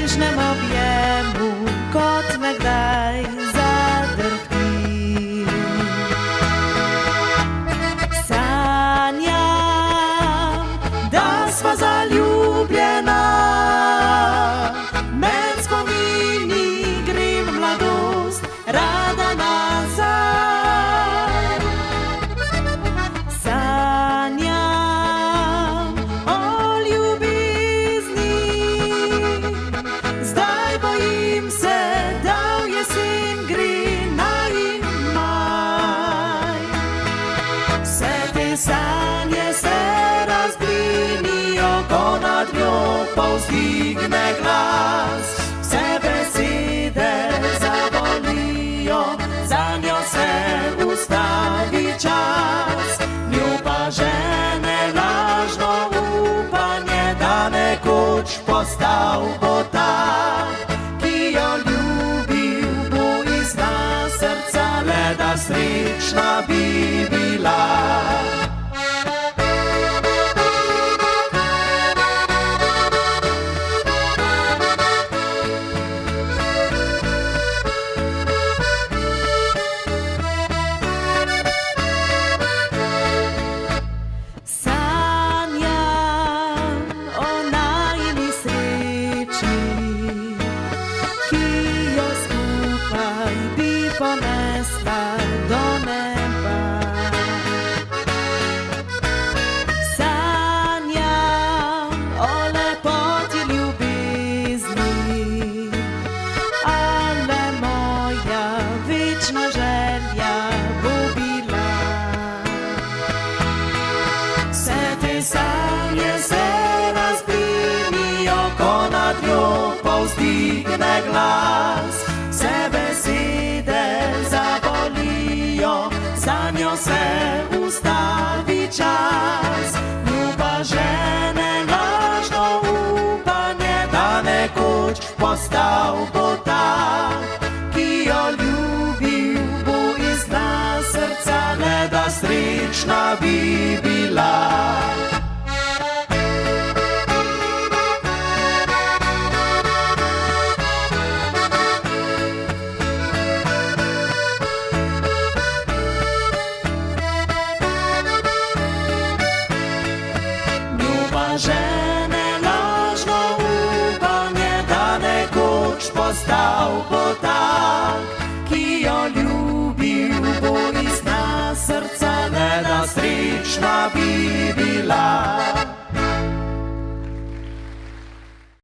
nežnem objemu, kot nekdaj zadrhti. Sanjam, da sva zaljubljena, med spomini grem mladost rada nazaj. Sanjam o ljubezni, zdaj bojim se, da v jesen gre naj in maj. Vse te sanje se razblinijo, ko nad njo povzdigne glas. Vse besede zabolijo, za njo se ustavi čas. Njo pa žene lažno upanje, da nekoč postal bo ta, ki jo ljubil bo iz dna srca, le da srečna bi bila. Ponesla do neba. Sanjam o lepoti ljubezni, ale moja večna želja bo bila. Vse te sanje se razblinijo, ko nad njo povzdigne glas. Vse besede zabolijo, za njo se ustavi čas. Njo pa žene lažno upanje, da nekoč postal bo ta, ki jo ljubil bo iz dna srca, le da srečna bi bila. Žene lažno upanje, da nekoč postal bo tak, ki jo ljubil bo iz dna srca, le da srečna bi bila.